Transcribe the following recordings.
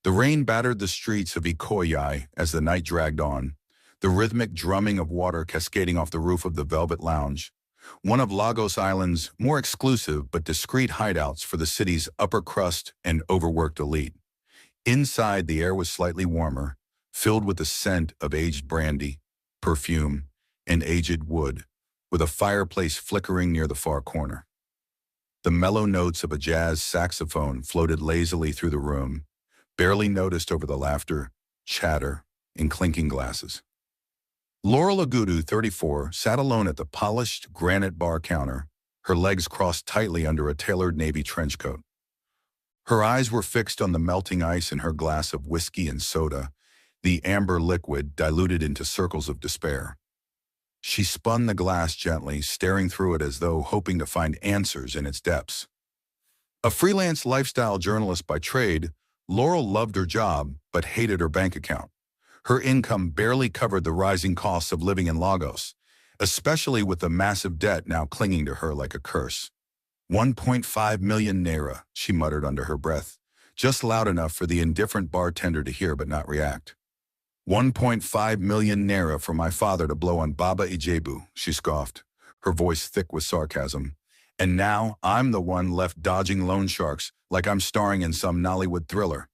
The rain battered the streets of Ikoyi as the night dragged on, the rhythmic drumming of water cascading off the roof of the Velvet Lounge, one of Lagos Island's more exclusive but discreet hideouts for the city's upper crust and overworked elite. Inside, the air was slightly warmer, filled with the scent of aged brandy, perfume, and aged wood, with a fireplace flickering near the far corner. The mellow notes of a jazz saxophone floated lazily through the room, barely noticed over the laughter, chatter, and clinking glasses. Laurel Ogudu, 34, sat alone at the polished granite bar counter, her legs crossed tightly under a tailored navy trench coat. Her eyes were fixed on the melting ice in her glass of whiskey and soda, the amber liquid diluted into circles of despair. She spun the glass gently, staring through it as though hoping to find answers in its depths. A freelance lifestyle journalist by trade, Laurel loved her job but hated her bank account. Her income barely covered the rising costs of living in Lagos, especially with the massive debt now clinging to her like a curse. 1.5 million naira, she muttered under her breath, just loud enough for the indifferent bartender to hear but not react. 1.5 million naira for my father to blow on Baba Ijebu, she scoffed, her voice thick with sarcasm. And now I'm the one left dodging loan sharks like I'm starring in some Nollywood thriller.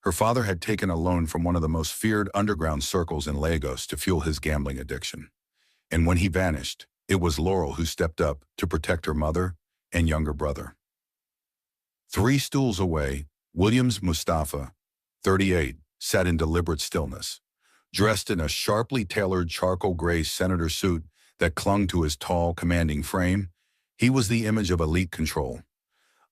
Her father had taken a loan from one of the most feared underground circles in Lagos to fuel his gambling addiction. And when he vanished, it was Laurel who stepped up to protect her mother and younger brother. 3 stools away, Williams Mustapha, 38, sat in deliberate stillness, dressed in a sharply tailored charcoal gray senator suit that clung to his tall, commanding frame. He was the image of elite control.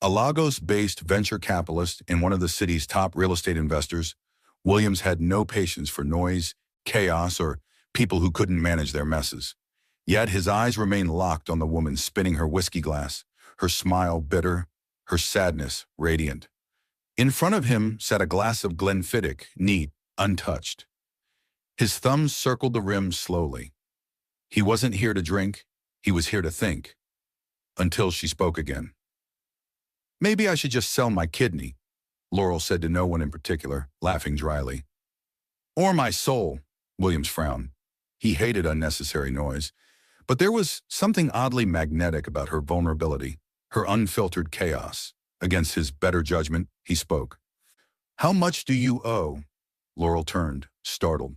A Lagos-based venture capitalist and one of the city's top real estate investors, Williams had no patience for noise, chaos, or people who couldn't manage their messes. Yet his eyes remained locked on the woman spinning her whiskey glass, her smile bitter, her sadness radiant. In front of him sat a glass of Glenfiddich, neat, untouched. His thumbs circled the rim slowly. He wasn't here to drink, he was here to think. Until she spoke again. Maybe I should just sell my kidney, Laurel said to no one in particular, laughing dryly. Or my soul, Williams frowned. He hated unnecessary noise, but there was something oddly magnetic about her vulnerability, her unfiltered chaos. Against his better judgment, he spoke. How much do you owe? Laurel turned, startled.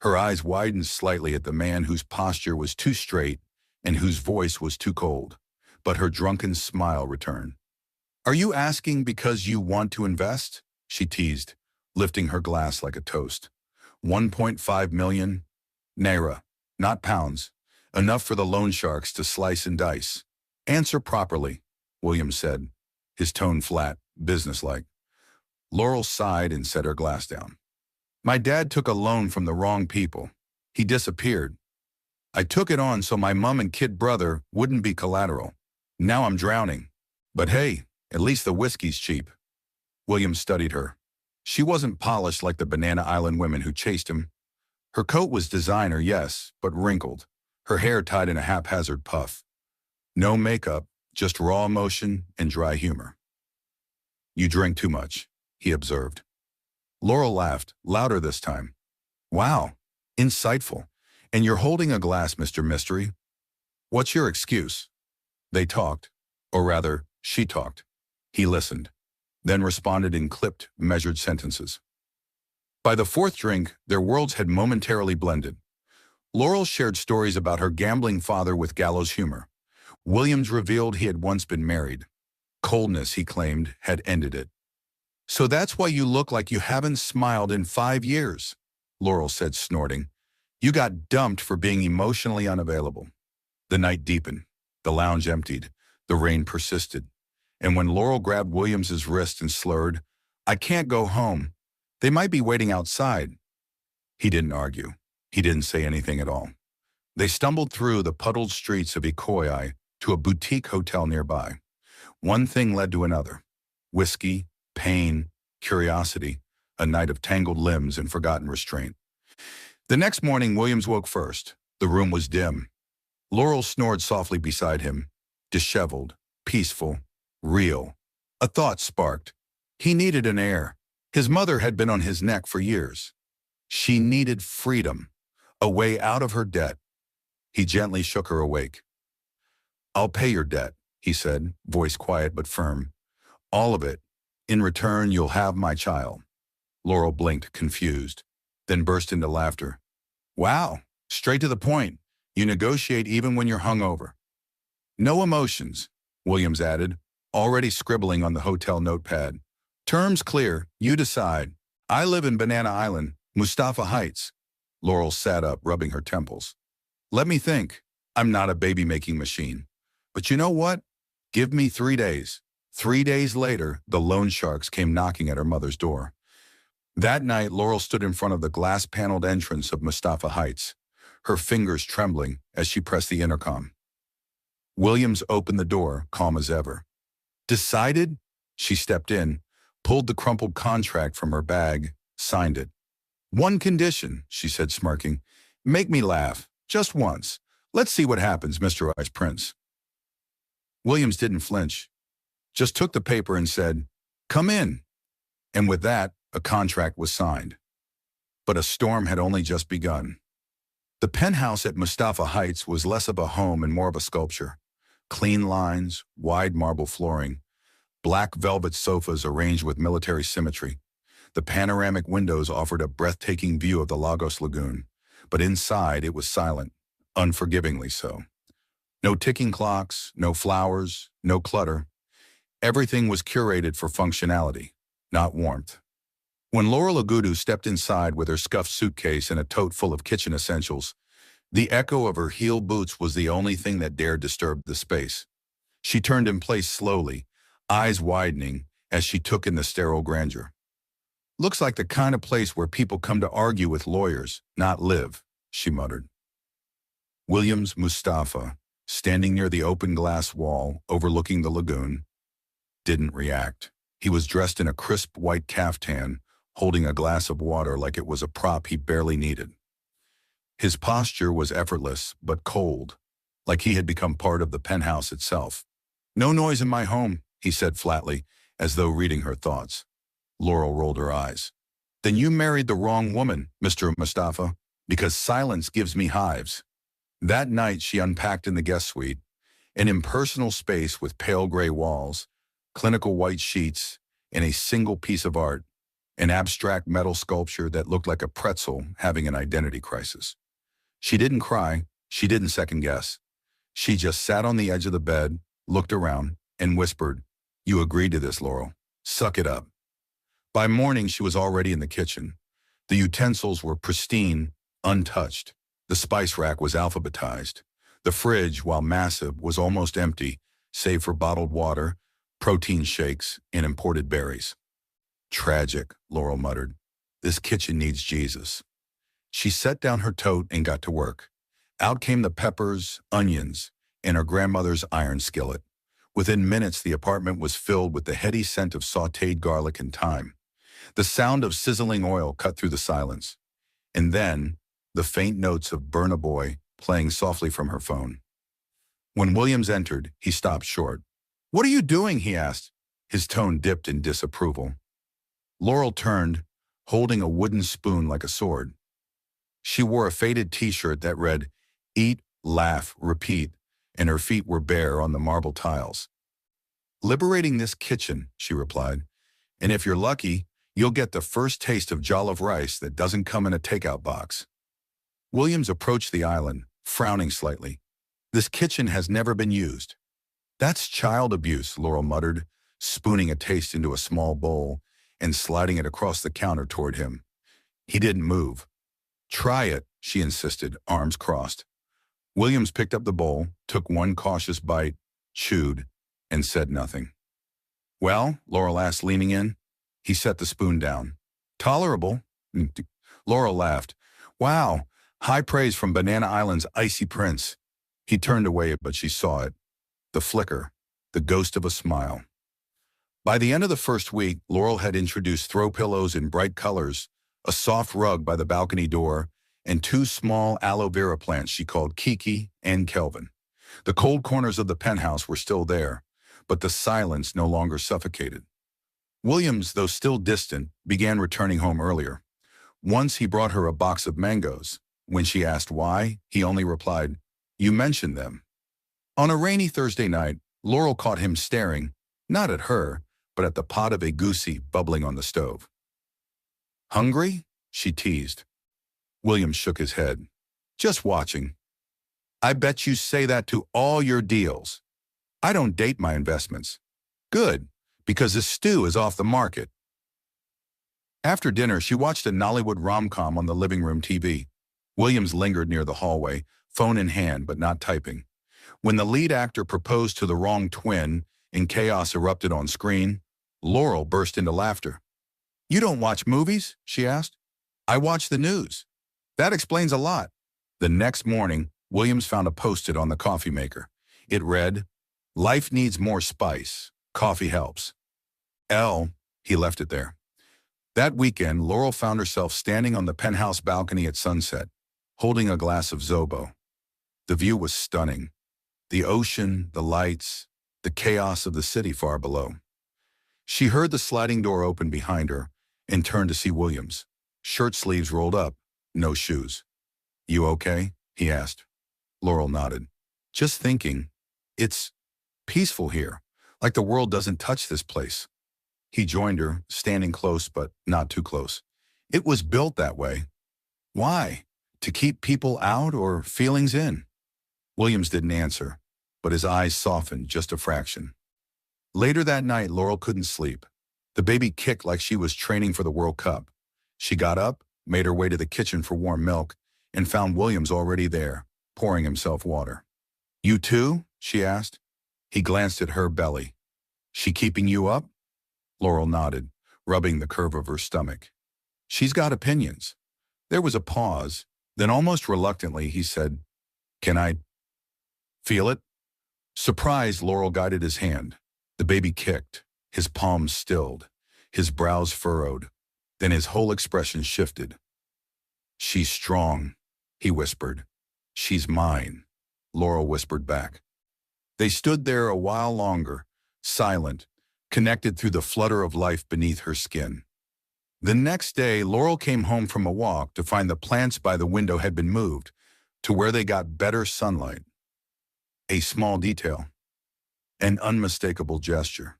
Her eyes widened slightly at the man whose posture was too straight and whose voice was too cold, but her drunken smile returned. Are you asking because you want to invest? She teased, lifting her glass like a toast. 1.5 million? Naira, not pounds. Enough for the loan sharks to slice and dice. Answer properly, Williams said, his tone flat, businesslike. Laurel sighed and set her glass down. My dad took a loan from the wrong people. He disappeared. I took it on so my mom and kid brother wouldn't be collateral. Now I'm drowning. But hey, at least the whiskey's cheap. Williams studied her. She wasn't polished like the Banana Island women who chased him. Her coat was designer, yes, but wrinkled, her hair tied in a haphazard puff. No makeup, just raw emotion and dry humor. You drink too much, he observed. Laurel laughed, louder this time. Wow, insightful. And you're holding a glass, Mr. Mystery. What's your excuse? They talked, or rather, she talked. He listened, then responded in clipped, measured sentences. By the 4th drink, their worlds had momentarily blended. Laurel shared stories about her gambling father with gallows humor. Williams revealed he had once been married. Coldness, he claimed, had ended it. So that's why you look like you haven't smiled in 5 years, Laurel said, snorting. You got dumped for being emotionally unavailable. The night deepened. The lounge emptied. The rain persisted. And when Laurel grabbed Williams's wrist and slurred, I can't go home. They might be waiting outside. He didn't argue. He didn't say anything at all. They stumbled through the puddled streets of Ikoyi to a boutique hotel nearby. One thing led to another. Whiskey, pain, curiosity, a night of tangled limbs and forgotten restraint. The next morning, Williams woke first. The room was dim. Laurel snored softly beside him, disheveled, peaceful, real. A thought sparked. He needed an heir. His mother had been on his neck for years. She needed freedom, a way out of her debt. He gently shook her awake. "I'll pay your debt," he said, voice quiet but firm. "All of it. In return, you'll have my child." Laurel blinked, confused, then burst into laughter. "Wow, straight to the point. You negotiate even when you're hungover." "No emotions," Williams added, already scribbling on the hotel notepad. "Terms clear, you decide. I live in Banana Island, Mustafa Heights." Laurel sat up, rubbing her temples. "Let me think. I'm not a baby-making machine. But you know what? Give me 3 days." 3 days later, the loan sharks came knocking at her mother's door. That night, Laurel stood in front of the glass-paneled entrance of Mustafa Heights, her fingers trembling as she pressed the intercom. Williams opened the door, calm as ever. "Decided?" She stepped in, pulled the crumpled contract from her bag, signed it. "One condition," she said, smirking. "Make me laugh, just once. Let's see what happens, Mr. Ice Prince." Williams didn't flinch, just took the paper and said, "Come in." And with that, a contract was signed. But a storm had only just begun. The penthouse at Mustafa Heights was less of a home and more of a sculpture. Clean lines, wide marble flooring, black velvet sofas arranged with military symmetry. The panoramic windows offered a breathtaking view of the Lagos Lagoon, but inside it was silent, unforgivingly so. No ticking clocks, no flowers, no clutter. Everything was curated for functionality, not warmth. When Laurel Ogudu stepped inside with her scuffed suitcase and a tote full of kitchen essentials, the echo of her heel boots was the only thing that dared disturb the space. She turned in place slowly, eyes widening as she took in the sterile grandeur. "Looks like the kind of place where people come to argue with lawyers, not live," she muttered. Williams Mustapha, standing near the open glass wall overlooking the lagoon, didn't react. He was dressed in a crisp white caftan, holding a glass of water like it was a prop he barely needed. His posture was effortless but cold, like he had become part of the penthouse itself. "No noise in my home," he said flatly, as though reading her thoughts. Laurel rolled her eyes. "Then you married the wrong woman, Mr. Mustafa, because silence gives me hives." That night she unpacked in the guest suite, an impersonal space with pale gray walls, clinical white sheets, and a single piece of art, an abstract metal sculpture that looked like a pretzel having an identity crisis. She didn't cry, she didn't second guess. She just sat on the edge of the bed, looked around, and whispered, "You agreed to this, Laurel. Suck it up." By morning, she was already in the kitchen. The utensils were pristine, untouched. The spice rack was alphabetized. The fridge, while massive, was almost empty, save for bottled water, protein shakes, and imported berries. "Tragic," Laurel muttered. "This kitchen needs Jesus." She set down her tote and got to work. Out came the peppers, onions, and her grandmother's iron skillet. Within minutes, the apartment was filled with the heady scent of sautéed garlic and thyme. The sound of sizzling oil cut through the silence. And then, the faint notes of Burna Boy playing softly from her phone. When Williams entered, he stopped short. "What are you doing?" he asked. His tone dipped in disapproval. Laurel turned, holding a wooden spoon like a sword. She wore a faded t-shirt that read, "Eat, laugh, repeat," and her feet were bare on the marble tiles. "Liberating this kitchen," she replied, "and if you're lucky, you'll get the first taste of jollof rice that doesn't come in a takeout box." Williams approached the island, frowning slightly. "This kitchen has never been used." "That's child abuse," Laurel muttered, spooning a taste into a small bowl and sliding it across the counter toward him. He didn't move. "Try it," she insisted, arms crossed. Williams picked up the bowl, took one cautious bite, chewed, and said nothing. "Well?" Laurel asked, leaning in. He set the spoon down. "Tolerable." Laurel laughed. "Wow, high praise from Banana Island's icy prince." He turned away, but she saw it. The flicker, the ghost of a smile. By the end of the first week, Laurel had introduced throw pillows in bright colors, a soft rug by the balcony door, and 2 small aloe vera plants she called Kiki and Kelvin. The cold corners of the penthouse were still there, but the silence no longer suffocated. Williams, though still distant, began returning home earlier. Once he brought her a box of mangoes. When she asked why, he only replied, "You mentioned them." On a rainy Thursday night, Laurel caught him staring, not at her, but at the pot of egusi bubbling on the stove. "Hungry?" she teased. Williams shook his head. "Just watching." "I bet you say that to all your deals." "I don't date my investments." "Good, because the stew is off the market." After dinner, she watched a Nollywood rom-com on the living room TV. Williams lingered near the hallway, phone in hand but not typing. When the lead actor proposed to the wrong twin and chaos erupted on screen, Laurel burst into laughter. "You don't watch movies?" she asked. "I watch the news." "That explains a lot." The next morning, Williams found a Post-it on the coffee maker. It read, "Life needs more spice. Coffee helps." He left it there. That weekend, Laurel found herself standing on the penthouse balcony at sunset, holding a glass of Zobo. The view was stunning. The ocean, the lights, the chaos of the city far below. She heard the sliding door open behind her and turned to see Williams. Shirt sleeves rolled up, no shoes. "You okay?" he asked. Laurel nodded. "Just thinking. It's peaceful here, like the world doesn't touch this place." He joined her, standing close but not too close. "It was built that way." "Why? To keep people out or feelings in?" Williams didn't answer, but his eyes softened just a fraction. Later that night, Laurel couldn't sleep. The baby kicked like she was training for the World Cup. She got up, made her way to the kitchen for warm milk, and found Williams already there, pouring himself water. "You too?" she asked. He glanced at her belly. "She keeping you up?" Laurel nodded, rubbing the curve of her stomach. "She's got opinions." There was a pause. Then almost reluctantly, he said, "Can I feel it?" Surprised, Laurel guided his hand. The baby kicked, his palms stilled, his brows furrowed. Then his whole expression shifted. "She's strong," he whispered. "She's mine," Laurel whispered back. They stood there a while longer, silent, connected through the flutter of life beneath her skin. The next day, Laurel came home from a walk to find the plants by the window had been moved to where they got better sunlight. A small detail, an unmistakable gesture.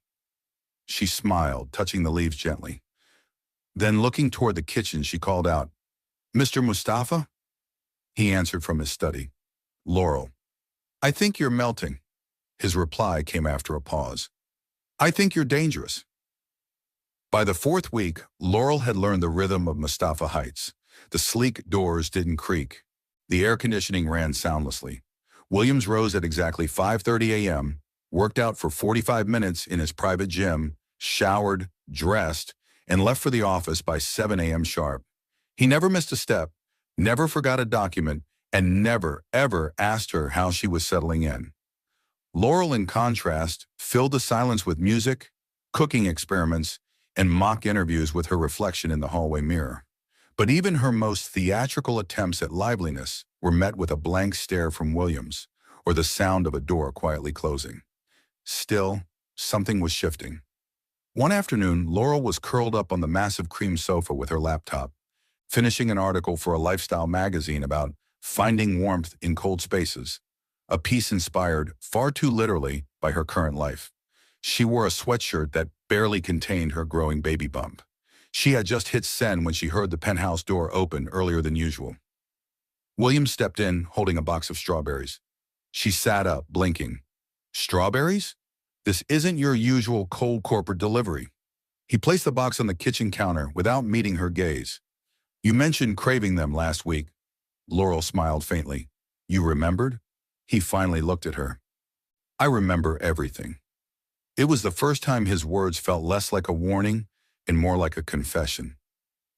She smiled, touching the leaves gently. Then, looking toward the kitchen, she called out, "Mr. Mustafa?" He answered from his study. "Laurel." "I think you're melting." His reply came after a pause. "I think you're dangerous." By the fourth week, Laurel had learned the rhythm of Mustafa Heights. The sleek doors didn't creak. The air conditioning ran soundlessly. Williams rose at exactly 5:30 a.m., worked out for 45 minutes in his private gym, showered, dressed, and left for the office by 7 a.m. sharp. He never missed a step, never forgot a document, and never, ever asked her how she was settling in. Laurel, in contrast, filled the silence with music, cooking experiments, and mock interviews with her reflection in the hallway mirror. But even her most theatrical attempts at liveliness were met with a blank stare from Williams, or the sound of a door quietly closing. Still, something was shifting. One afternoon, Laurel was curled up on the massive cream sofa with her laptop, finishing an article for a lifestyle magazine about finding warmth in cold spaces, a piece inspired, far too literally, by her current life. She wore a sweatshirt that barely contained her growing baby bump. She had just hit send when she heard the penthouse door open earlier than usual. Williams stepped in, holding a box of strawberries. She sat up, blinking. "Strawberries? This isn't your usual cold corporate delivery." He placed the box on the kitchen counter without meeting her gaze. "You mentioned craving them last week." Laurel smiled faintly. "You remembered?" He finally looked at her. "I remember everything." It was the first time his words felt less like a warning and more like a confession.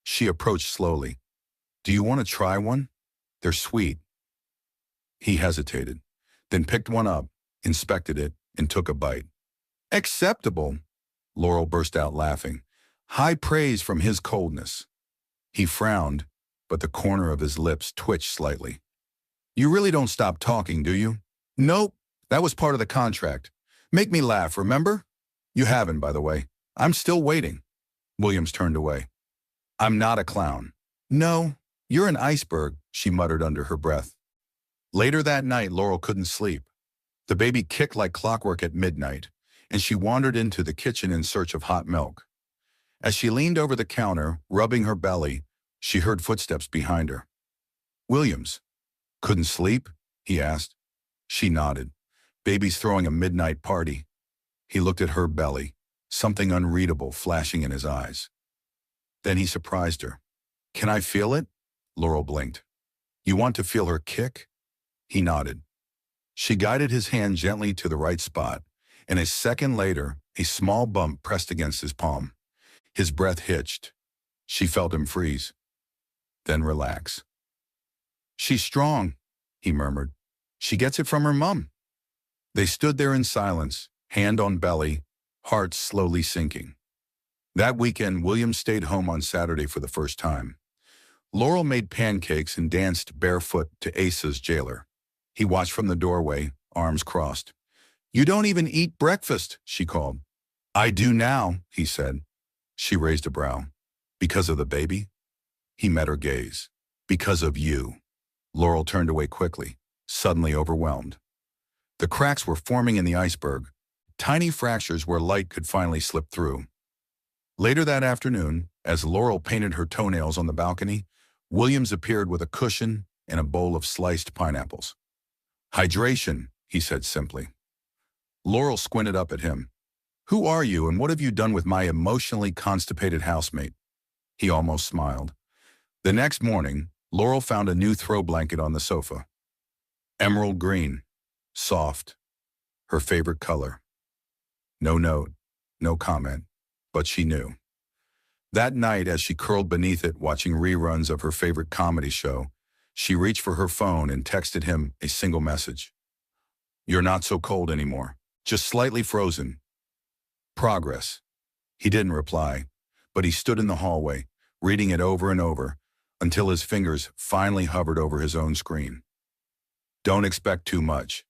She approached slowly. "Do you want to try one? They're sweet." He hesitated, then picked one up, inspected it, and took a bite. "Acceptable," Laurel burst out laughing. High praise from his coldness. He frowned, but the corner of his lips twitched slightly. "You really don't stop talking, do you?" "Nope, that was part of the contract. Make me laugh, remember?" "You haven't, by the way." I'm still waiting. Williams turned away. I'm not a clown. No, you're an iceberg, she muttered under her breath. Later that night, Laurel couldn't sleep. The baby kicked like clockwork at midnight, and she wandered into the kitchen in search of hot milk. As she leaned over the counter, rubbing her belly, she heard footsteps behind her. Williams. Couldn't sleep? He asked. She nodded. Baby's throwing a midnight party. He looked at her belly, something unreadable flashing in his eyes. Then he surprised her. Can I feel it? Laurel blinked. You want to feel her kick? He nodded. She guided his hand gently to the right spot, and a second later, a small bump pressed against his palm. His breath hitched. She felt him freeze, then relax. She's strong, he murmured. She gets it from her mum. They stood there in silence, hand on belly, hearts slowly sinking. That weekend, William stayed home on Saturday for the first time. Laurel made pancakes and danced barefoot to Asa's jailer. He watched from the doorway, arms crossed. You don't even eat breakfast, she called. I do now, he said. She raised a brow. Because of the baby? He met her gaze. Because of you. Laurel turned away quickly, suddenly overwhelmed. The cracks were forming in the iceberg, tiny fractures where light could finally slip through. Later that afternoon, as Laurel painted her toenails on the balcony, Williams appeared with a cushion and a bowl of sliced pineapples. Hydration, he said simply. Laurel squinted up at him. Who are you and what have you done with my emotionally constipated housemate? He almost smiled. The next morning, Laurel found a new throw blanket on the sofa. Emerald green, soft, her favorite color. No note, no comment, but she knew. That night, as she curled beneath it watching reruns of her favorite comedy show, she reached for her phone and texted him a single message. You're not so cold anymore, just slightly frozen. Progress. He didn't reply, but he stood in the hallway, reading it over and over, until his fingers finally hovered over his own screen. Don't expect too much.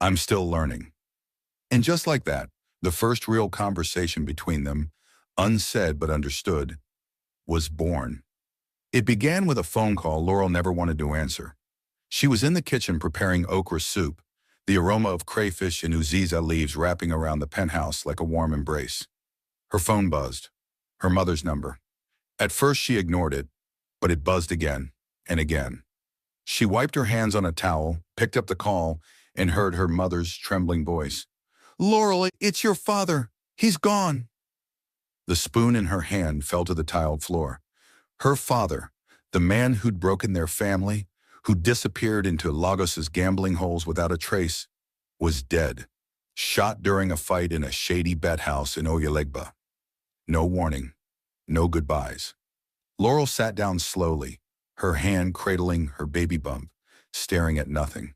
I'm still learning. And just like that, the first real conversation between them, unsaid but understood, was born. It began with a phone call Laurel never wanted to answer. She was in the kitchen preparing okra soup, the aroma of crayfish and uziza leaves wrapping around the penthouse like a warm embrace. Her phone buzzed. Her mother's number. At first she ignored it, but it buzzed again and again. She wiped her hands on a towel, picked up the call, and heard her mother's trembling voice. Laurel, it's your father. He's gone. The spoon in her hand fell to the tiled floor. Her father, the man who'd broken their family, who disappeared into Lagos's gambling holes without a trace, was dead, shot during a fight in a shady bet house in Oyalegba. No warning, no goodbyes. Laurel sat down slowly, her hand cradling her baby bump, staring at nothing.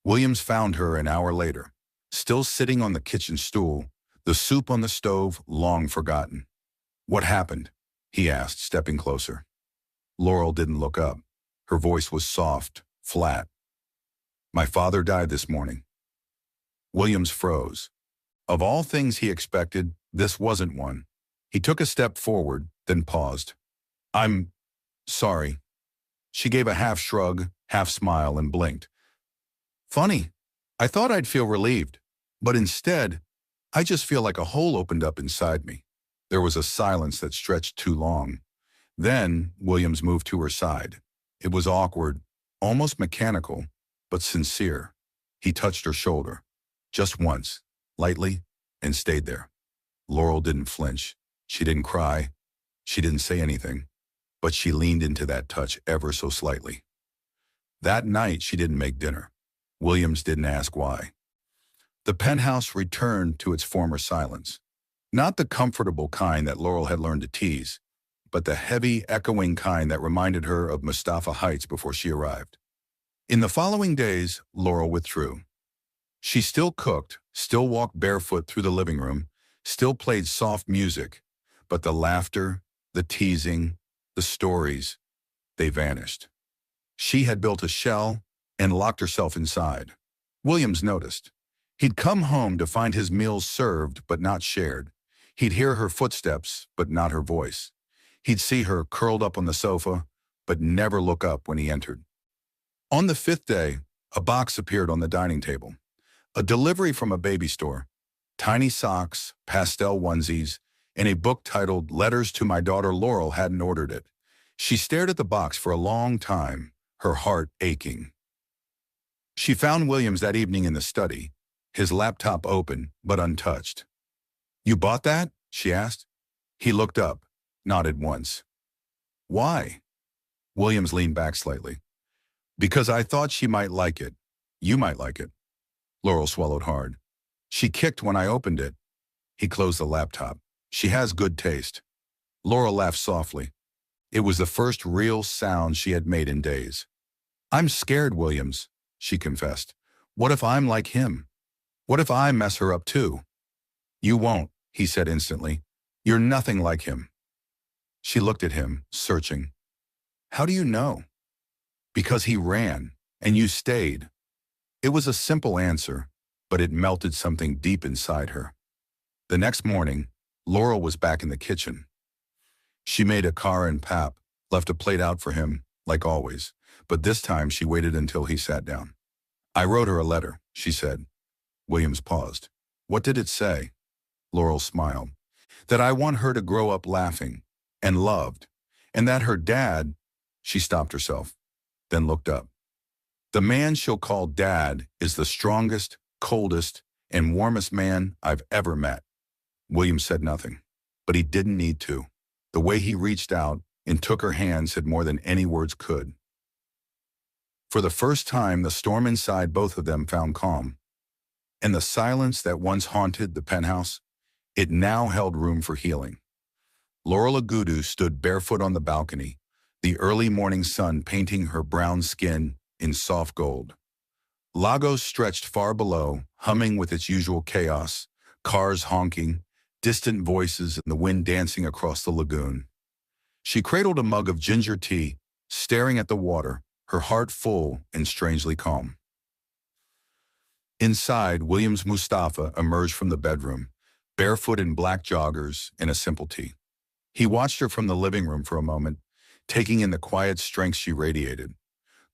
Williams found her an hour later, still sitting on the kitchen stool, the soup on the stove long forgotten. What happened? He asked, stepping closer. Laurel didn't look up. Her voice was soft, flat. My father died this morning. Williams froze. Of all things he expected, this wasn't one. He took a step forward, then paused. I'm sorry. She gave a half shrug, half smile, and blinked. Funny. I thought I'd feel relieved, but instead, I just feel like a hole opened up inside me. There was a silence that stretched too long. Then Williams moved to her side. It was awkward, almost mechanical, but sincere. He touched her shoulder, just once, lightly, and stayed there. Laurel didn't flinch. She didn't cry. She didn't say anything, but she leaned into that touch ever so slightly. That night, she didn't make dinner. Williams didn't ask why. The penthouse returned to its former silence. Not the comfortable kind that Laurel had learned to tease, but the heavy, echoing kind that reminded her of Mustafa Heights before she arrived. In the following days, Laurel withdrew. She still cooked, still walked barefoot through the living room, still played soft music, but the laughter, the teasing, the stories, they vanished. She had built a shell and locked herself inside. Williams noticed. He'd come home to find his meals served but not shared. He'd hear her footsteps, but not her voice. He'd see her curled up on the sofa, but never look up when he entered. On the fifth day, a box appeared on the dining table. A delivery from a baby store. Tiny socks, pastel onesies, and a book titled Letters to My Daughter Laurel hadn't ordered it. She stared at the box for a long time, her heart aching. She found Williams that evening in the study, his laptop open but untouched. "You bought that?" she asked. He looked up, nodded once. "Why?" Williams leaned back slightly. "Because I thought she might like it. You might like it." Laurel swallowed hard. "She kicked when I opened it." He closed the laptop. "She has good taste." Laurel laughed softly. It was the first real sound she had made in days. "I'm scared, Williams," she confessed. "What if I'm like him? What if I mess her up too?" "You won't," he said instantly. "You're nothing like him." She looked at him, searching. "How do you know?" "Because he ran, and you stayed." It was a simple answer, but it melted something deep inside her. The next morning, Laurel was back in the kitchen. She made a car and pap, left a plate out for him, like always, but this time she waited until he sat down. "I wrote her a letter," she said. Williams paused. "What did it say?" Laurel smiled. "That I want her to grow up laughing and loved, and that her dad—" She stopped herself, then looked up. "The man she'll call Dad is the strongest, coldest, and warmest man I've ever met." Williams said nothing, but he didn't need to. The way he reached out and took her hand said more than any words could. For the first time, the storm inside both of them found calm. And the silence that once haunted the penthouse, it now held room for healing. Laurel Ogudu stood barefoot on the balcony, the early morning sun painting her brown skin in soft gold. Lagos stretched far below, humming with its usual chaos, cars honking, distant voices and the wind dancing across the lagoon. She cradled a mug of ginger tea, staring at the water, her heart full and strangely calm. Inside, Williams Mustapha emerged from the bedroom, barefoot in black joggers and a simple tee. He watched her from the living room for a moment, taking in the quiet strength she radiated.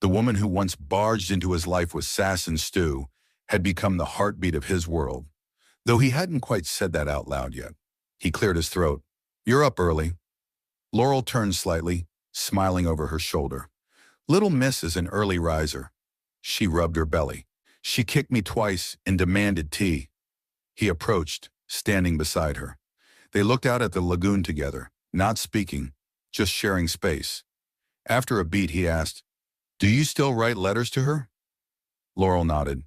The woman who once barged into his life with sass and stew had become the heartbeat of his world, though he hadn't quite said that out loud yet. He cleared his throat. "You're up early." Laurel turned slightly, smiling over her shoulder. "Little Miss is an early riser." She rubbed her belly. "She kicked me twice and demanded tea." He approached, standing beside her. They looked out at the lagoon together, not speaking, just sharing space. After a beat, he asked, "Do you still write letters to her?" Laurel nodded.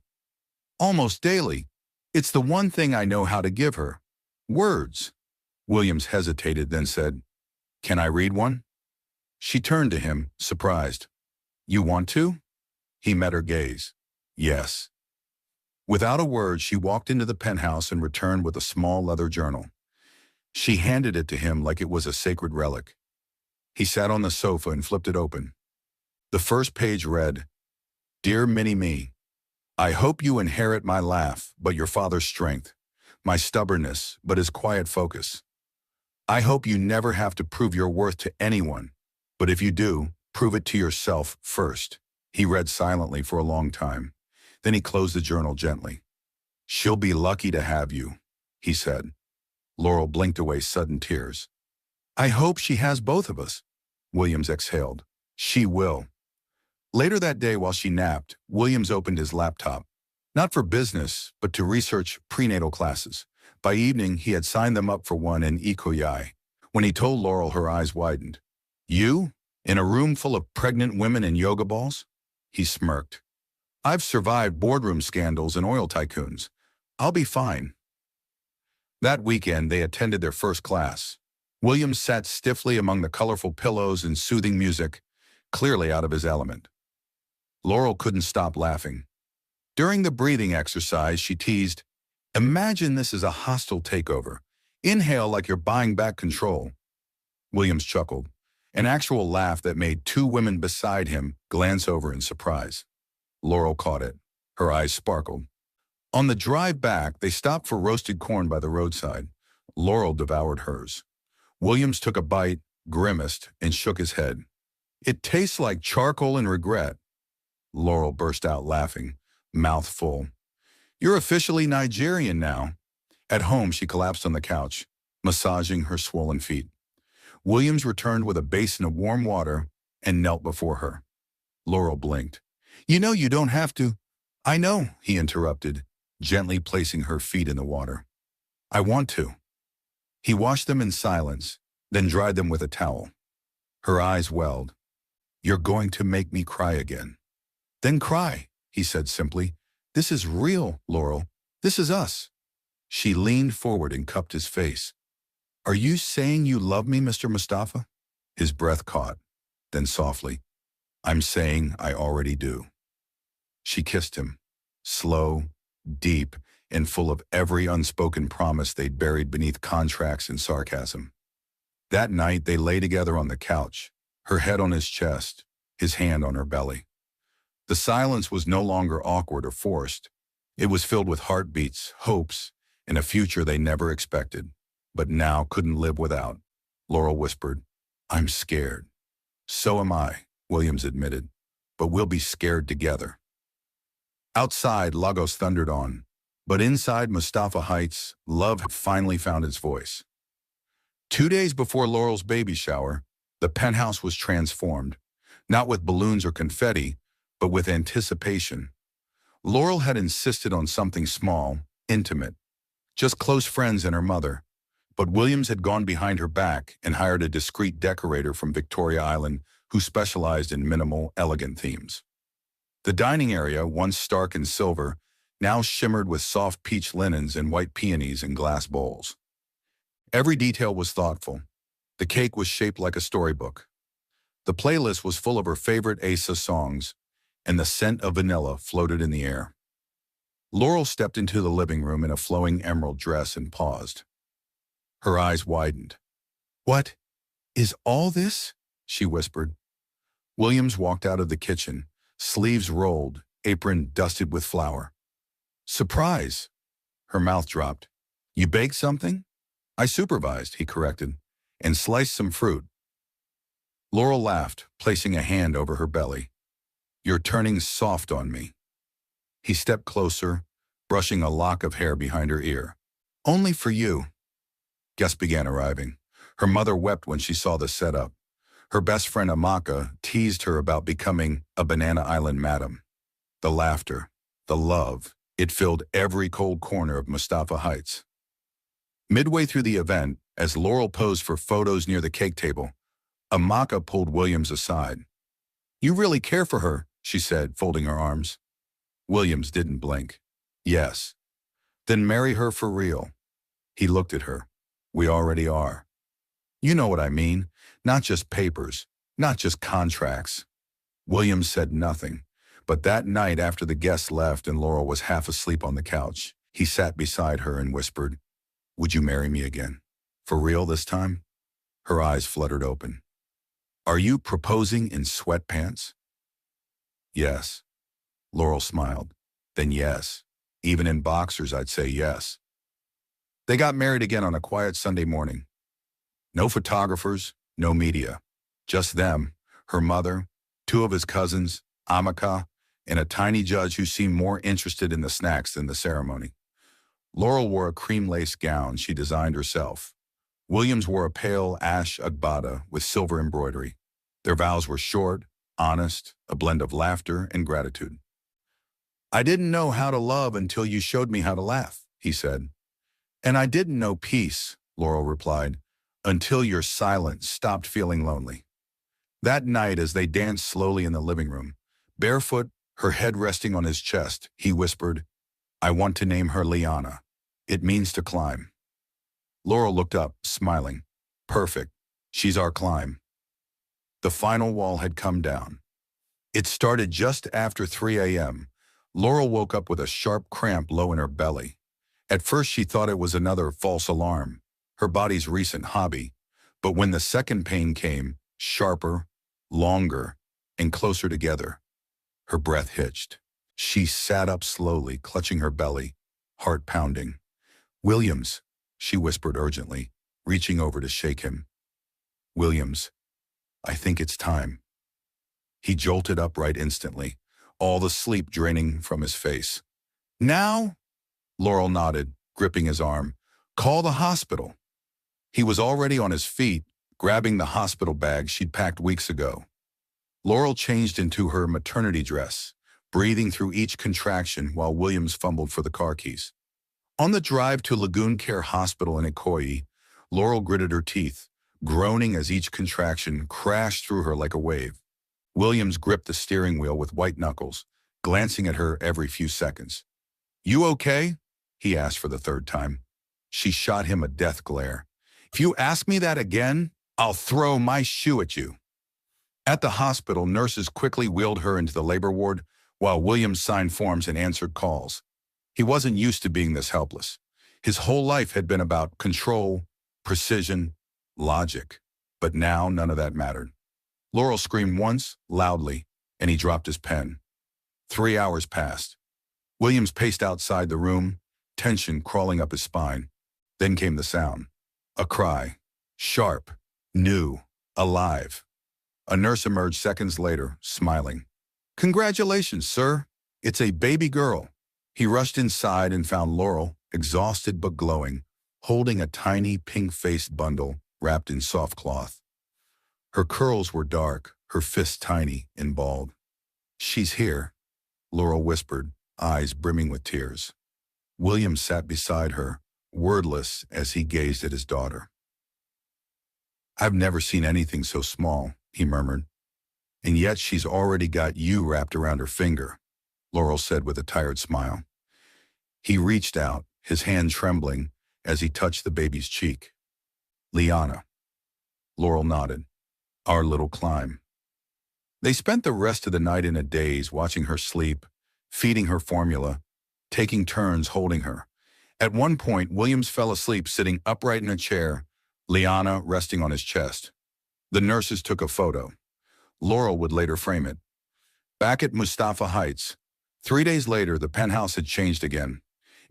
"Almost daily. It's the one thing I know how to give her. Words." Williams hesitated, then said, "Can I read one?" She turned to him, surprised. "You want to?" He met her gaze. "Yes." Without a word, she walked into the penthouse and returned with a small leather journal. She handed it to him like it was a sacred relic. He sat on the sofa and flipped it open. The first page read, "Dear Mini-Me, I hope you inherit my laugh, but your father's strength, my stubbornness, but his quiet focus. I hope you never have to prove your worth to anyone, but if you do, prove it to yourself first." He read silently for a long time. Then he closed the journal gently. "She'll be lucky to have you," he said. Laurel blinked away sudden tears. "I hope she has both of us." Williams exhaled. "She will." Later that day, while she napped, Williams opened his laptop. Not for business, but to research prenatal classes. By evening, he had signed them up for one in Ikoyi. When he told Laurel, her eyes widened. "You? In a room full of pregnant women and yoga balls?" He smirked. "I've survived boardroom scandals and oil tycoons. I'll be fine." That weekend, they attended their first class. Williams sat stiffly among the colorful pillows and soothing music, clearly out of his element. Laurel couldn't stop laughing. During the breathing exercise, she teased, "Imagine this is a hostile takeover. Inhale like you're buying back control." Williams chuckled, an actual laugh that made two women beside him glance over in surprise. Laurel caught it. Her eyes sparkled. On the drive back, they stopped for roasted corn by the roadside. Laurel devoured hers. Williams took a bite, grimaced, and shook his head. It tastes like charcoal and regret. Laurel burst out laughing, mouth full. You're officially Nigerian now. At home, she collapsed on the couch, massaging her swollen feet. Williams returned with a basin of warm water and knelt before her. Laurel blinked. You know you don't have to. I know, he interrupted, gently placing her feet in the water. I want to. He washed them in silence, then dried them with a towel. Her eyes welled. You're going to make me cry again. Then cry, he said simply. This is real, Laurel. This is us. She leaned forward and cupped his face. Are you saying you love me, Mr. Mustafa? His breath caught. Then softly, I'm saying I already do. She kissed him, slow, deep, and full of every unspoken promise they'd buried beneath contracts and sarcasm. That night they lay together on the couch, her head on his chest, his hand on her belly. The silence was no longer awkward or forced. It was filled with heartbeats, hopes, and a future they never expected, but now couldn't live without. Laurel whispered, I'm scared. So am I, Williams admitted, but we'll be scared together. Outside, Lagos thundered on, but inside Mustafa Heights, love had finally found its voice. 2 days before Laurel's baby shower, the penthouse was transformed, not with balloons or confetti, but with anticipation. Laurel had insisted on something small, intimate, just close friends and her mother, but Williams had gone behind her back and hired a discreet decorator from Victoria Island who specialized in minimal, elegant themes. The dining area, once stark and silver, now shimmered with soft peach linens and white peonies in glass bowls. Every detail was thoughtful. The cake was shaped like a storybook. The playlist was full of her favorite Asa songs, and the scent of vanilla floated in the air. Laurel stepped into the living room in a flowing emerald dress and paused. Her eyes widened. What is all this? She whispered. Williams walked out of the kitchen, sleeves rolled, apron dusted with flour. Surprise! Her mouth dropped. You baked something? I supervised, he corrected, and sliced some fruit. Laurel laughed, placing a hand over her belly. You're turning soft on me. He stepped closer, brushing a lock of hair behind her ear. Only for you. Guests began arriving. Her mother wept when she saw the setup. Her best friend Amaka teased her about becoming a Banana Island madam. The laughter, the love, it filled every cold corner of Mustafa Heights. Midway through the event, as Laurel posed for photos near the cake table, Amaka pulled Williams aside. You really care for her, she said, folding her arms. Williams didn't blink. Yes. Then marry her for real. He looked at her. We already are. You know what I mean. Not just papers, not just contracts. Williams said nothing, but that night after the guests left and Laurel was half asleep on the couch, he sat beside her and whispered, Would you marry me again? For real this time? Her eyes fluttered open. Are you proposing in sweatpants? Yes. Laurel smiled. Then yes. Even in boxers, I'd say yes. They got married again on a quiet Sunday morning. No photographers, no media. Just them, her mother, 2 of his cousins, Amaka, and a tiny judge who seemed more interested in the snacks than the ceremony. Laurel wore a cream lace gown she designed herself. Williams wore a pale ash agbada with silver embroidery. Their vows were short, honest, a blend of laughter and gratitude. I didn't know how to love until you showed me how to laugh, he said. And I didn't know peace, Laurel replied, until your silence stopped feeling lonely. That night, as they danced slowly in the living room, barefoot, her head resting on his chest, he whispered, I want to name her Liana. It means to climb. Laurel looked up, smiling. Perfect. She's our climb. The final wall had come down. It started just after 3 a.m. Laurel woke up with a sharp cramp low in her belly. At first she thought it was another false alarm, her body's recent hobby. But when the second pain came, sharper, longer, and closer together, her breath hitched. She sat up slowly, clutching her belly, heart pounding. Williams, she whispered urgently, reaching over to shake him. Williams, I think it's time. He jolted upright instantly, all the sleep draining from his face. Now? Laurel nodded, gripping his arm. Call the hospital. He was already on his feet, grabbing the hospital bag she'd packed weeks ago. Laurel changed into her maternity dress, breathing through each contraction while Williams fumbled for the car keys. On the drive to Lagoon Care Hospital in Ikoyi, Laurel gritted her teeth, groaning as each contraction crashed through her like a wave. Williams gripped the steering wheel with white knuckles, glancing at her every few seconds. You okay? He asked for the third time. She shot him a death glare. If you ask me that again, I'll throw my shoe at you. At the hospital, nurses quickly wheeled her into the labor ward while Williams signed forms and answered calls. He wasn't used to being this helpless. His whole life had been about control, precision, logic. But now none of that mattered. Laurel screamed once, loudly, and he dropped his pen. 3 hours passed. Williams paced outside the room, tension crawling up his spine. Then came the sound. A cry. Sharp, new, alive. A nurse emerged seconds later, smiling. Congratulations, sir. It's a baby girl. He rushed inside and found Laurel, exhausted but glowing, holding a tiny pink-faced bundle wrapped in soft cloth. Her curls were dark, her fists tiny and bald. She's here, Laurel whispered, eyes brimming with tears. William sat beside her, wordless as he gazed at his daughter. I've never seen anything so small, he murmured. And yet she's already got you wrapped around her finger, Laurel said with a tired smile. He reached out, his hand trembling, as he touched the baby's cheek. Liana. Laurel nodded. Our little climb. They spent the rest of the night in a daze, watching her sleep, feeding her formula, taking turns holding her. At one point, Williams fell asleep sitting upright in a chair, Liana resting on his chest. The nurses took a photo. Laurel would later frame it. Back at Mustafa Heights, 3 days later, the penthouse had changed again.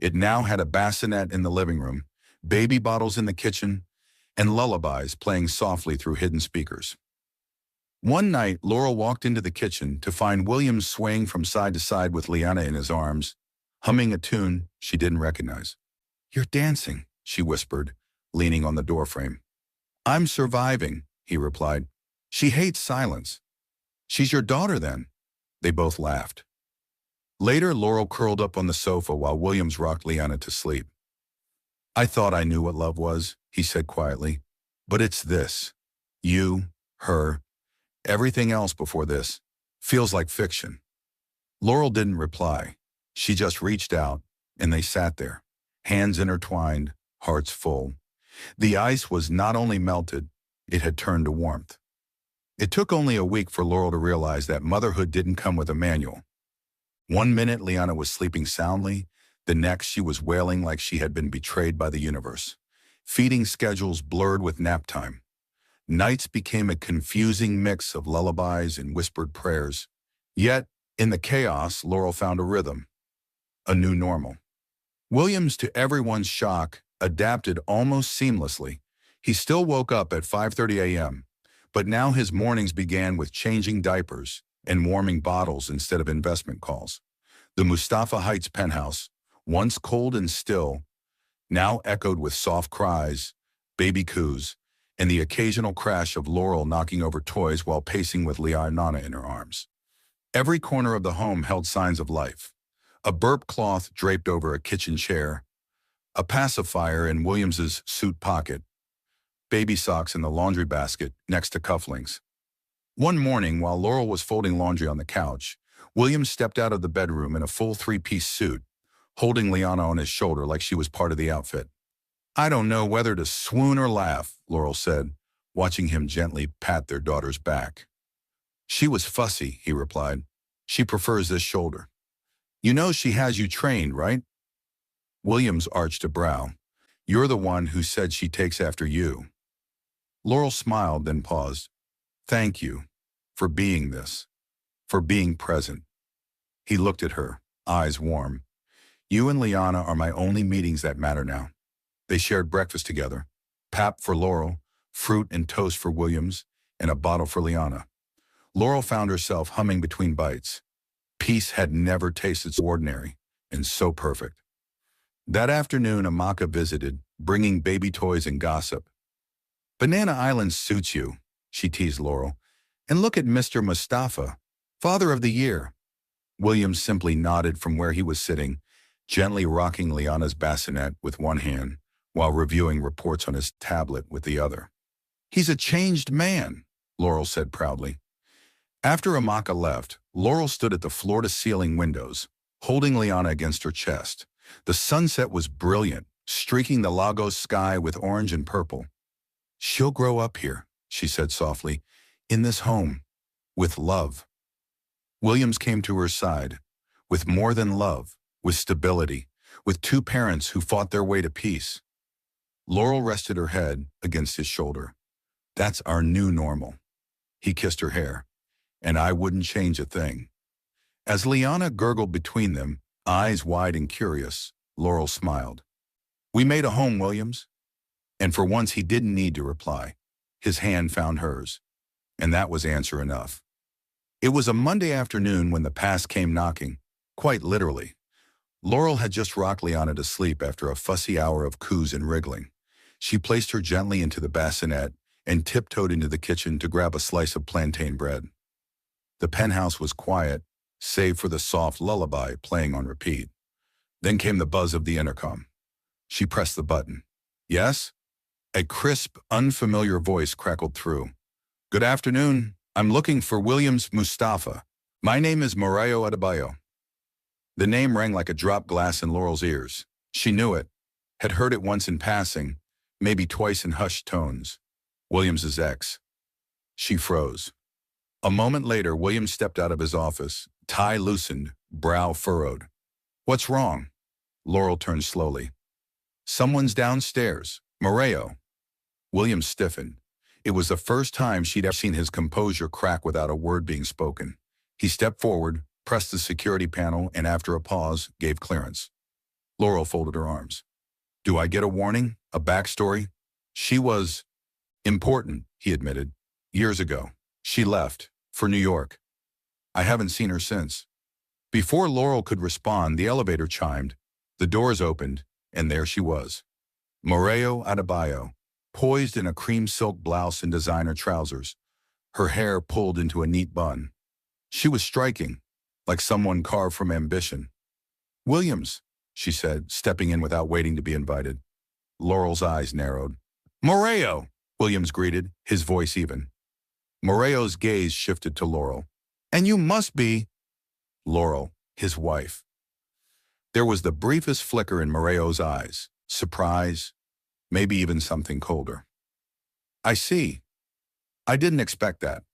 It now had a bassinet in the living room, baby bottles in the kitchen, and lullabies playing softly through hidden speakers. One night, Laurel walked into the kitchen to find Williams swaying from side to side with Liana in his arms, humming a tune she didn't recognize. You're dancing, she whispered, leaning on the doorframe. I'm surviving, he replied. She hates silence. She's your daughter, then? They both laughed. Later, Laurel curled up on the sofa while Williams rocked Liana to sleep. I thought I knew what love was, he said quietly. But it's this. You, her, everything else before this feels like fiction. Laurel didn't reply. She just reached out, and they sat there, hands intertwined, hearts full. The ice was not only melted, it had turned to warmth. It took only a week for Laurel to realize that motherhood didn't come with a manual. One minute, Liana was sleeping soundly. The next, she was wailing like she had been betrayed by the universe. Feeding schedules blurred with nap time. Nights became a confusing mix of lullabies and whispered prayers. Yet, in the chaos, Laurel found a rhythm. A new normal. Williams, to everyone's shock, adapted almost seamlessly. He still woke up at 5:30 a.m., but now his mornings began with changing diapers and warming bottles instead of investment calls. The Mustafa Heights penthouse, once cold and still, now echoed with soft cries, baby coos, and the occasional crash of Laurel knocking over toys while pacing with Liana in her arms. Every corner of the home held signs of life. A burp cloth draped over a kitchen chair, a pacifier in Williams's suit pocket, baby socks in the laundry basket next to cufflinks. One morning, while Laurel was folding laundry on the couch, Williams stepped out of the bedroom in a full three-piece suit, holding Liana on his shoulder like she was part of the outfit. I don't know whether to swoon or laugh, Laurel said, watching him gently pat their daughter's back. She was fussy, he replied. She prefers this shoulder. You know she has you trained, right? Williams arched a brow. You're the one who said she takes after you. Laurel smiled, then paused. Thank you for being this, for being present. He looked at her, eyes warm. You and Liana are my only meetings that matter now. They shared breakfast together. Pap for Laurel, fruit and toast for Williams, and a bottle for Liana. Laurel found herself humming between bites. Peace had never tasted so ordinary and so perfect. That afternoon, Amaka visited, bringing baby toys and gossip. "Banana Island suits you," she teased Laurel. "And look at Mr. Mustafa, Father of the Year." Williams simply nodded from where he was sitting, gently rocking Liana's bassinet with one hand while reviewing reports on his tablet with the other. "He's a changed man," Laurel said proudly. After Amaka left, Laurel stood at the floor-to-ceiling windows, holding Liana against her chest. The sunset was brilliant, streaking the Lagos sky with orange and purple. "She'll grow up here," she said softly, "in this home, with love." Williams came to her side, with more than love, with stability, with two parents who fought their way to peace. Laurel rested her head against his shoulder. "That's our new normal." He kissed her hair. "And I wouldn't change a thing." As Liana gurgled between them, eyes wide and curious, Laurel smiled. "We made a home, Williams." And for once he didn't need to reply. His hand found hers. And that was answer enough. It was a Monday afternoon when the past came knocking, quite literally. Laurel had just rocked Liana to sleep after a fussy hour of coos and wriggling. She placed her gently into the bassinet and tiptoed into the kitchen to grab a slice of plantain bread. The penthouse was quiet, save for the soft lullaby playing on repeat. Then came the buzz of the intercom. She pressed the button. "Yes?" A crisp, unfamiliar voice crackled through. "Good afternoon. I'm looking for Williams Mustapha. My name is Mustafa Adebayo." The name rang like a dropped glass in Laurel's ears. She knew it, had heard it once in passing, maybe twice in hushed tones. Williams's ex. She froze. A moment later, Williams stepped out of his office, tie loosened, brow furrowed. "What's wrong?" Laurel turned slowly. "Someone's downstairs. Moreo." Williams stiffened. It was the first time she'd ever seen his composure crack without a word being spoken. He stepped forward, pressed the security panel, and after a pause, gave clearance. Laurel folded her arms. "Do I get a warning? A backstory?" "She was important," he admitted. "Years ago. She left, for New York. I haven't seen her since." Before Laurel could respond, the elevator chimed. The doors opened, and there she was. Moreo Adebayo, poised in a cream silk blouse and designer trousers, her hair pulled into a neat bun. She was striking, like someone carved from ambition. "Williams," she said, stepping in without waiting to be invited. Laurel's eyes narrowed. "Moreo," Williams greeted, his voice even. Moreo's gaze shifted to Laurel. "And you must be—" Laurel, his wife. There was the briefest flicker in Moreo's eyes, surprise, maybe even something colder. "I see. I didn't expect that."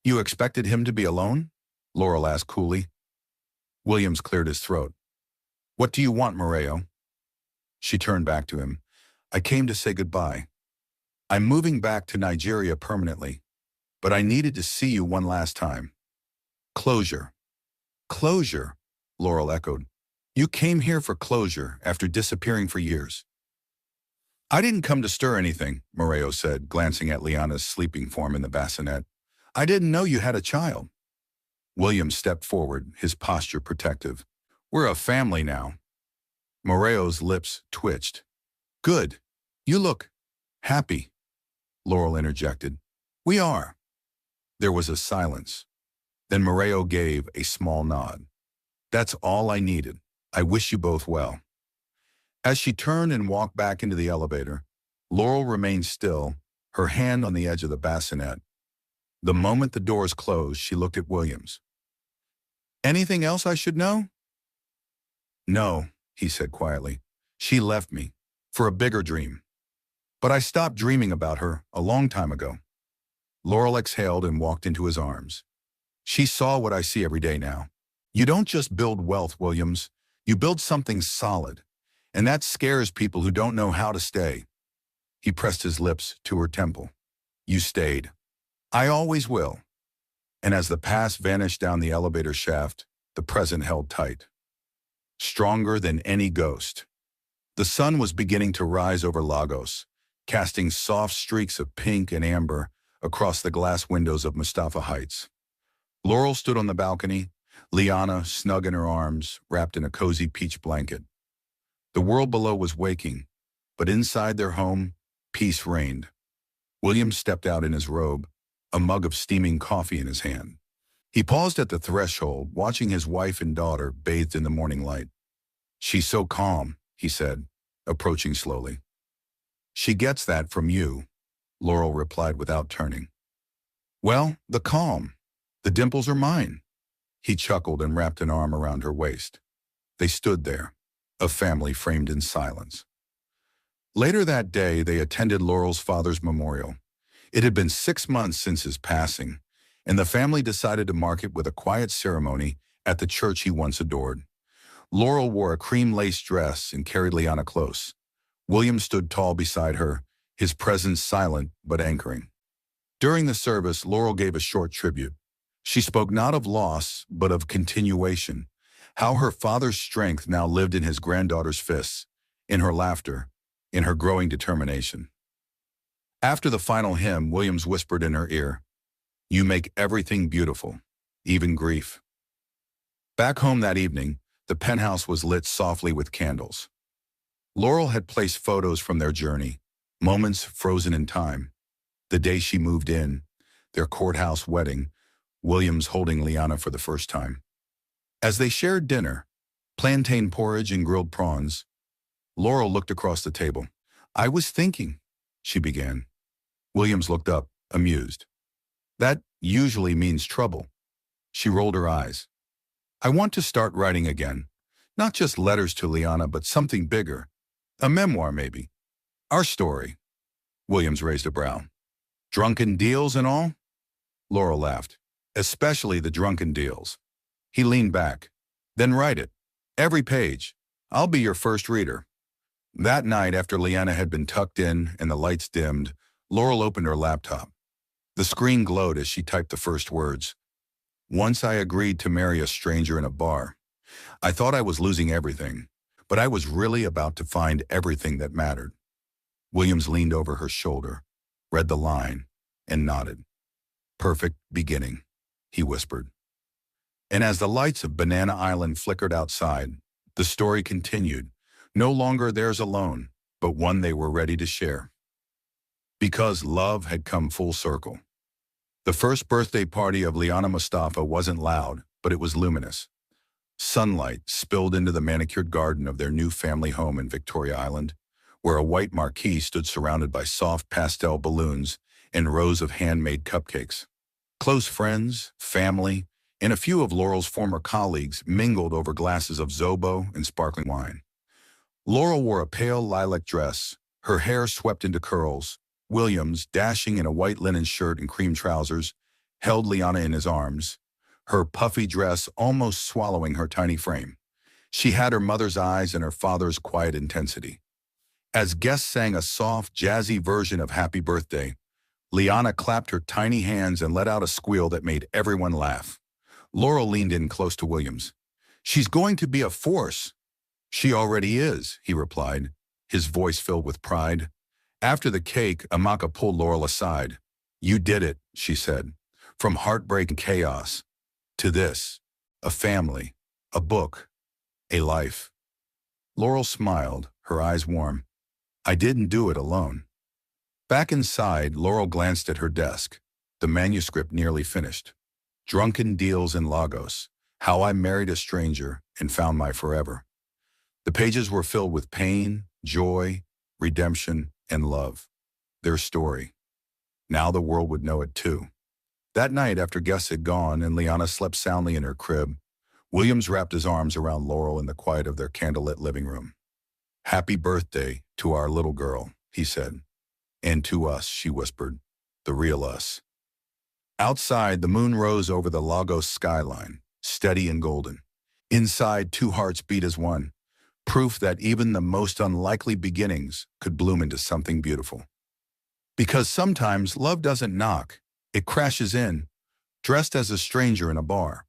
"You expected him to be alone?" Laurel asked coolly. Williams cleared his throat. "What do you want, Moreo?" She turned back to him. "I came to say goodbye. I'm moving back to Nigeria permanently, but I needed to see you one last time." "Closure." "Closure," Laurel echoed. "You came here for closure after disappearing for years." "I didn't come to stir anything," Moreo said, glancing at Liana's sleeping form in the bassinet. "I didn't know you had a child." Williams stepped forward, his posture protective. "We're a family now." Moreo's lips twitched. "Good. You look happy," Laurel interjected. "We are." There was a silence. Then Moreo gave a small nod. "That's all I needed. I wish you both well." As she turned and walked back into the elevator, Laurel remained still, her hand on the edge of the bassinet. The moment the doors closed, she looked at Williams. "Anything else I should know?" "No," he said quietly. "She left me, for a bigger dream. But I stopped dreaming about her a long time ago." Laurel exhaled and walked into his arms. She saw what I see every day now. You don't just build wealth, Williams. You build something solid. And that scares people who don't know how to stay. He pressed his lips to her temple. "You stayed. I always will." And as the past vanished down the elevator shaft, the present held tight. Stronger than any ghost. The sun was beginning to rise over Lagos, casting soft streaks of pink and amber across the glass windows of Mustafa Heights. Laurel stood on the balcony, Liana snug in her arms, wrapped in a cozy peach blanket. The world below was waking, but inside their home, peace reigned. William stepped out in his robe, a mug of steaming coffee in his hand. He paused at the threshold, watching his wife and daughter bathed in the morning light. "She's so calm," he said, approaching slowly. "She gets that from you," Laurel replied without turning. "Well, the calm. The dimples are mine." He chuckled and wrapped an arm around her waist. They stood there, a family framed in silence. Later that day, they attended Laurel's father's memorial. It had been 6 months since his passing, and the family decided to mark it with a quiet ceremony at the church he once adored. Laurel wore a cream lace dress and carried Liana close. William stood tall beside her, his presence silent but anchoring. During the service, Laurel gave a short tribute. She spoke not of loss, but of continuation, how her father's strength now lived in his granddaughter's fists, in her laughter, in her growing determination. After the final hymn, Williams whispered in her ear, "You make everything beautiful, even grief." Back home that evening, the penthouse was lit softly with candles. Laurel had placed photos from their journey, moments frozen in time. The day she moved in, their courthouse wedding, Williams holding Liana for the first time. As they shared dinner, plantain porridge and grilled prawns, Laurel looked across the table. "I was thinking," she began. Williams looked up, amused. "That usually means trouble." She rolled her eyes. "I want to start writing again. Not just letters to Liana, but something bigger. A memoir, maybe. Our story." Williams raised a brow. "Drunken deals and all?" Laurel laughed. "Especially the drunken deals." He leaned back. "Then write it. Every page. I'll be your first reader." That night, after Liana had been tucked in and the lights dimmed, Laurel opened her laptop. The screen glowed as she typed the first words. "Once I agreed to marry a stranger in a bar. I thought I was losing everything, but I was really about to find everything that mattered." Williams leaned over her shoulder, read the line, and nodded. "Perfect beginning," he whispered. And as the lights of Banana Island flickered outside, the story continued, no longer theirs alone, but one they were ready to share. Because love had come full circle. The first birthday party of Liana Mustapha wasn't loud, but it was luminous. Sunlight spilled into the manicured garden of their new family home in Victoria Island, where a white marquee stood surrounded by soft pastel balloons and rows of handmade cupcakes. Close friends, family, and a few of Laurel's former colleagues mingled over glasses of Zobo and sparkling wine. Laurel wore a pale lilac dress, her hair swept into curls. Williams, dashing in a white linen shirt and cream trousers, held Liana in his arms, her puffy dress almost swallowing her tiny frame. She had her mother's eyes and her father's quiet intensity. As guests sang a soft, jazzy version of Happy Birthday, Liana clapped her tiny hands and let out a squeal that made everyone laugh. Laurel leaned in close to Williams. "She's going to be a force." "She already is," he replied, his voice filled with pride. After the cake, Amaka pulled Laurel aside. "You did it," she said. "From heartbreak and chaos to this, a family, a book, a life." Laurel smiled, her eyes warm. "I didn't do it alone." Back inside, Laurel glanced at her desk, the manuscript nearly finished. "Drunken Deals in Lagos, How I Married a Stranger and Found My Forever." The pages were filled with pain, joy, redemption, and love. Their story. Now the world would know it too. That night, after guests had gone and Liana slept soundly in her crib, Williams wrapped his arms around Laurel in the quiet of their candlelit living room. "Happy birthday to our little girl," he said. "And to us," she whispered, "the real us." Outside, the moon rose over the Lagos skyline, steady and golden. Inside, two hearts beat as one, proof that even the most unlikely beginnings could bloom into something beautiful. Because sometimes love doesn't knock, it crashes in, dressed as a stranger in a bar.